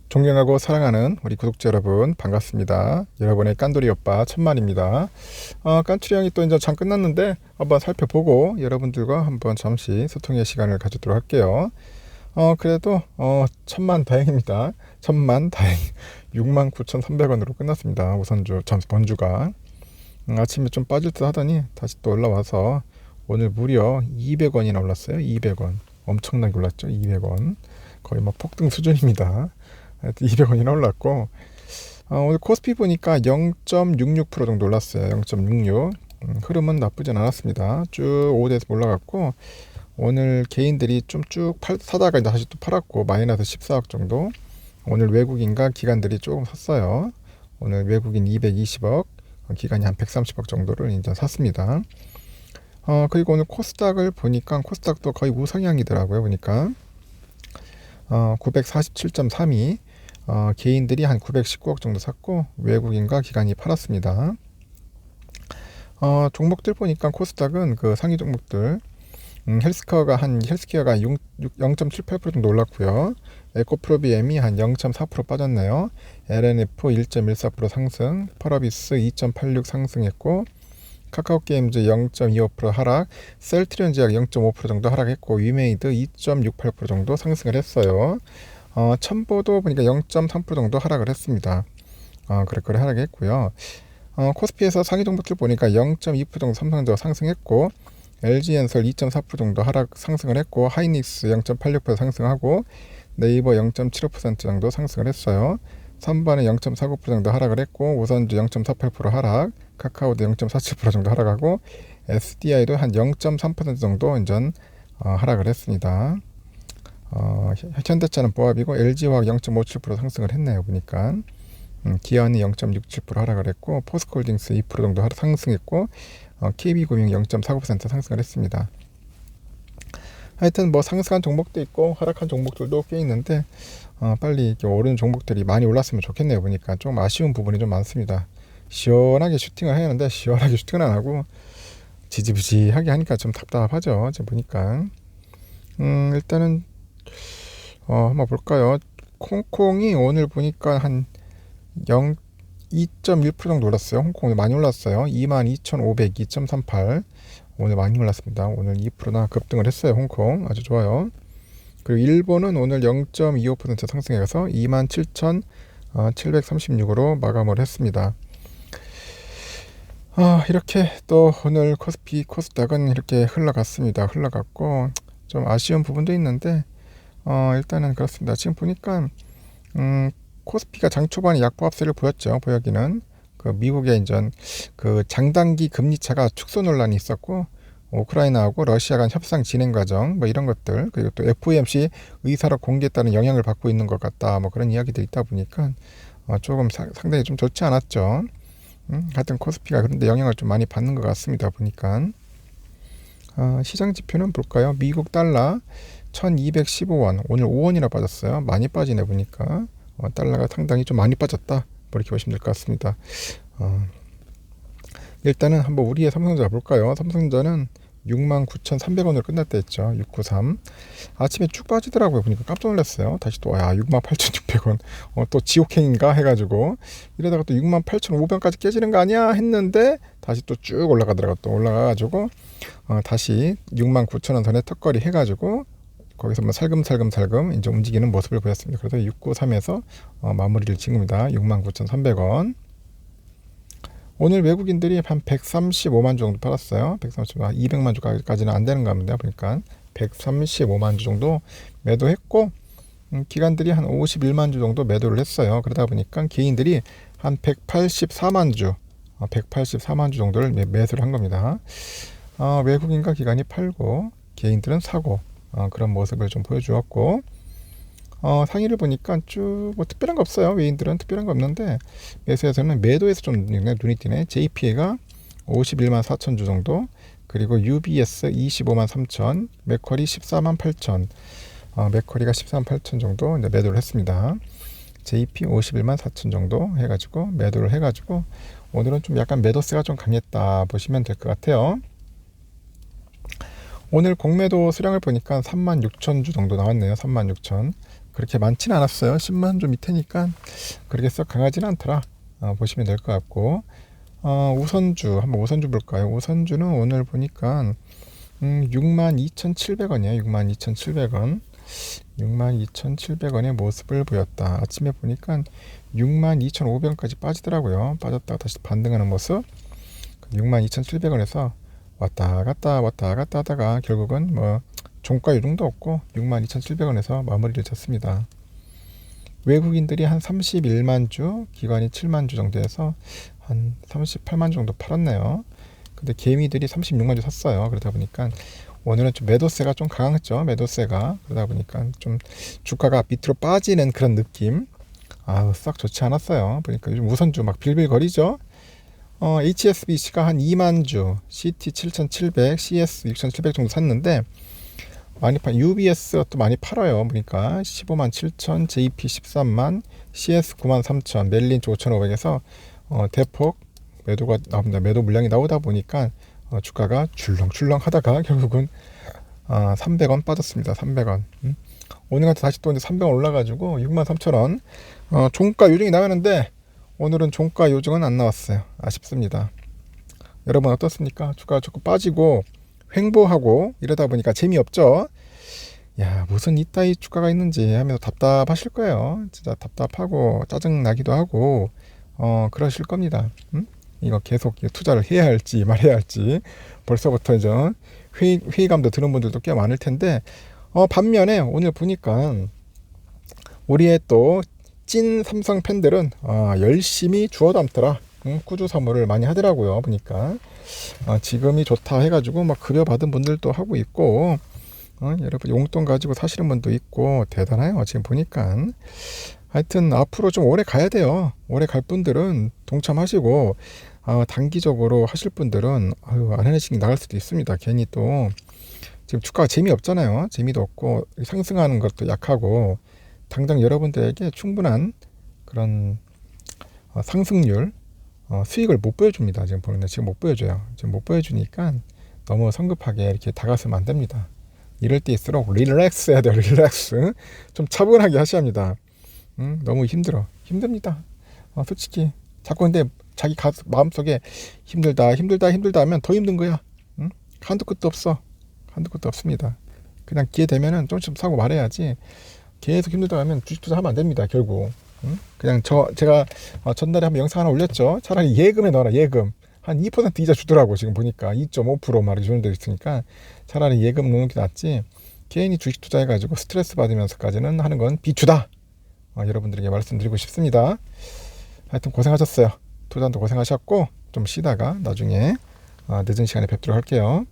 존경하고 사랑하는 우리 구독자 여러분 반갑습니다. 여러분의 깐돌이 오빠 천만입니다. 깐추리 또 이제 장 끝났는데 한번 살펴보고 여러분들과 한번 잠시 소통의 시간을 가지도록 할게요. 그래도 천만 다행입니다. 천만 다행 69,300원으로 끝났습니다. 우선주 번주가 아침에 좀 빠질 듯 하더니 다시 또 올라와서 오늘 무려 200원이나 올랐어요. 200원 엄청나게 올랐죠. 200원 거의 막 폭등 수준입니다. 200원이나 올랐고 오늘 코스피 보니까 0.66% 정도 올랐어요. 0.66 흐름은 나쁘진 않았습니다. 쭉 5대에서 올라갔고 오늘 개인들이 좀 쭉 사다가 다시 또 팔았고 마이너스 14억 정도. 오늘 외국인과 기관들이 조금 샀어요. 오늘 외국인 220억 기관이 한 130억 정도를 이제 샀습니다. 그리고 오늘 코스닥을 보니까 코스닥도 거의 우상향이더라고요. 보니까 947.32 개인들이 한 919억 정도 샀고 외국인과 기관이 팔았습니다. 종목들 보니까 코스닥은 그 상위 종목들 헬스케어가 0.78% 정도 올랐고요. 에코프로비엠이 한 0.4% 빠졌네요. LNF 1.14% 상승, 펄어비스 2.86 상승했고 카카오게임즈 0.25% 하락, 셀트리온제약 0.5% 정도 하락했고 위메이드 2.68% 정도 상승을 했어요. 첨보도 보니까 0.3% 정도 하락을 했습니다. 그래 하락했고요. 코스피에서 상위 종목들 보니까 0.2% 정도 삼성전자 상승했고 LG엔솔 2.4% 정도 하락 상승을 했고 하이닉스 0.86% 상승하고 네이버 0.75% 정도 상승을 했어요. 3번에 0.49% 정도 하락을 했고 우선주 0.48% 하락, 카카오도 0.47% 정도 하락하고 SDI도 한 0.3% 정도 인전 하락을 했습니다. 현대차는 보합이고 LG화학 0.57% 상승을 했네요. 보니까 기아는 0.67% 하락을 했고 포스코홀딩스 2% 정도 상승했고 KB금융 0.49% 상승을 했습니다. 하여튼 뭐 상승한 종목도 있고 하락한 종목들도 꽤 있는데 빨리 이렇게 오르는 종목들이 많이 올랐으면 좋겠네요. 보니까 좀 아쉬운 부분이 좀 많습니다. 시원하게 슈팅을 해야 하는데 시원하게 슈팅을 안 하고 지지부지하게 하니까 좀 답답하죠. 지금 보니까 일단은 한번 볼까요? 홍콩이 오늘 보니까 한 2.1% 정도 올랐어요. 홍콩이 많이 올랐어요. 22,500, 2.38 오늘 많이 올랐습니다. 오늘 2%나 급등을 했어요. 홍콩 아주 좋아요. 그리고 일본은 오늘 0.25% 상승해서 27,736으로 마감을 했습니다. 이렇게 또 오늘 코스피 코스닥은 이렇게 흘러갔고 좀 아쉬운 부분도 있는데 일단은 그렇습니다. 지금 보니까 코스피가 장 초반에 약보합세를 보였죠. 보여기는 그 미국의 이전 그 장단기 금리 차가 축소 논란이 있었고 우크라이나하고 러시아 간 협상 진행 과정 뭐 이런 것들 그리고 또 FOMC 의사로 공개에 따른 영향을 받고 있는 것 같다 뭐 그런 이야기들이 있다 보니까 조금 상당히 좀 좋지 않았죠. 하여튼 코스피가 그런데 영향을 좀 많이 받는 것 같습니다. 보니까 시장 지표는 볼까요? 미국 달러 1215원 오늘 5원이나 빠졌어요. 많이 빠지네 보니까 달러가 상당히 좀 많이 빠졌다 뭐 이렇게 보시면 될 것 같습니다. 일단은 한번 우리의 삼성전자 볼까요? 삼성전자는 69,300원으로 끝났다 했죠. 693 아침에 쭉 빠지더라고요. 보니까 깜짝 놀랐어요. 다시 또 68,600원 또 지옥행인가 해가지고 이러다가 또 68,500원까지 깨지는 거 아니야 했는데 다시 또 쭉 올라가더라고요. 또 올라가가지고 다시 69,000원 선에 턱걸이 해가지고 거기서 뭐 살금살금 이제 움직이는 모습을 보였습니다. 그래서 693에서 마무리를 지은 겁니다. 69,300원. 오늘 외국인들이 한 135만 주 정도 팔았어요. 200만 주까지는 안 되는 겁니다. 보니까 135만 주 정도 매도했고 기관들이 한 51만 주 정도 매도를 했어요. 그러다 보니까 개인들이 한 184만 주 정도를 매수를 한 겁니다. 외국인과 기관이 팔고 개인들은 사고 그런 모습을 좀 보여주었고 상위를 보니까 쭉 뭐 특별한 거 없어요. 외인들은 특별한 거 없는데 매수에서는 매도에서 좀 눈이 띄네. JPA가 51만 4천 주 정도 그리고 UBS 25만 3천 맥쿼리 14만 8천 맥쿼리가 14만 8천 정도 이제 매도를 했습니다. JP 51만 4천 정도 해가지고 매도를 해가지고 오늘은 좀 약간 매도세가 좀 강했다 보시면 될 것 같아요. 오늘 공매도 수량을 보니까 36,000주 정도 나왔네요. 36,000 그렇게 많지는 않았어요. 10만 주 밑에니까 그렇게 썩 강하지는 않더라. 보시면 될 것 같고, 우선주 한번 우선주 볼까요? 우선주는 오늘 보니까 62,700원이에요. 62,700원. 62,700원의 모습을 보였다. 아침에 보니까 62,500원까지 빠지더라고요. 빠졌다가 다시 반등하는 모습. 62,700원에서 왔다 갔다 하다가 결국은 뭐 종가 요정도 없고 62,700원에서 마무리를 졌습니다. 외국인들이 한 31만 주, 기관이 7만 주 정도에서 한 38만 주 정도 팔았네요. 근데 개미들이 36만 주 샀어요. 그러다 보니까 오늘은 좀 매도세가 좀 강했죠. 매도세가. 그러다 보니까 좀 주가가 밑으로 빠지는 그런 느낌. 싹 좋지 않았어요. 보니까 요즘 우선주 막 빌빌거리죠. HSBC가 한 2만 주, CT 7,700, CS 6,700 정도 샀는데 많이 UBS 또 많이 팔아요. 보니까 15만 7천, JP 13만, CS 9만 3천, 멜린치 5,500에서 대폭 매도가 나옵니다. 매도 물량이 나오다 보니까 주가가 출렁출렁 하다가 결국은 300원 빠졌습니다. 300원. 오늘 같은 다시 또 이제 300원 올라가지고 63,000원. 종가 요정이 나왔는데 오늘은 종가 요정은 안 나왔어요. 아쉽습니다. 여러분 어떻습니까? 주가가 조금 빠지고 횡보하고 이러다 보니까 재미없죠. 야, 무슨 이따위 주가가 있는지 하면서 답답하실 거예요. 진짜 답답하고 짜증나기도 하고 그러실 겁니다. 이거 계속 투자를 해야 할지 말해야 할지 벌써부터 이제 회의감도 드는 분들도 꽤 많을 텐데, 반면에 오늘 보니까 우리의 또 찐 삼성 팬들은 열심히 주워 담더라. 꾸주 사모를 많이 하더라고요. 보니까 지금이 좋다 해가지고 막 급여 받은 분들도 하고 있고, 여러분 용돈 가지고 사시는 분도 있고 대단해요. 지금 보니까. 하여튼 앞으로 좀 오래 가야 돼요. 오래 갈 분들은 동참하시고, 단기적으로 하실 분들은 안 하시는 게 나을 수도 있습니다. 괜히 또 지금 주가가 재미없잖아요. 재미도 없고 상승하는 것도 약하고, 당장 여러분들에게 충분한 그런 상승률, 수익을 못 보여줍니다. 지금 보는데 지금 못 보여줘요. 지금 못 보여주니까 너무 성급하게 이렇게 다가서면 안 됩니다. 이럴 때일수록 릴렉스 해야 돼요. 릴렉스. 좀 차분하게 하셔야 합니다. 너무 힘듭니다. 솔직히 자꾸 근데 자기 마음속에 힘들다 하면 더 힘든 거야. 한도 끝도 없어. 한도 끝도 없습니다. 그냥 기회 되면은 좀 사고 말해야지. 계속 힘들다 하면 주식 투자하면 안 됩니다. 결국. 그냥 제가 전날에 한번 영상 하나 올렸죠. 차라리 예금에 넣어라. 예금 한 2% 이자 주더라고. 지금 보니까 2.5% 말이 주는 데 있으니까 차라리 예금 넣는 게 낫지, 개인이 주식 투자해가지고 스트레스 받으면서까지는 하는 건 비추다. 여러분들에게 말씀드리고 싶습니다. 하여튼 고생하셨어요. 투자도 고생하셨고 좀 쉬다가 나중에 늦은 시간에 뵙도록 할게요.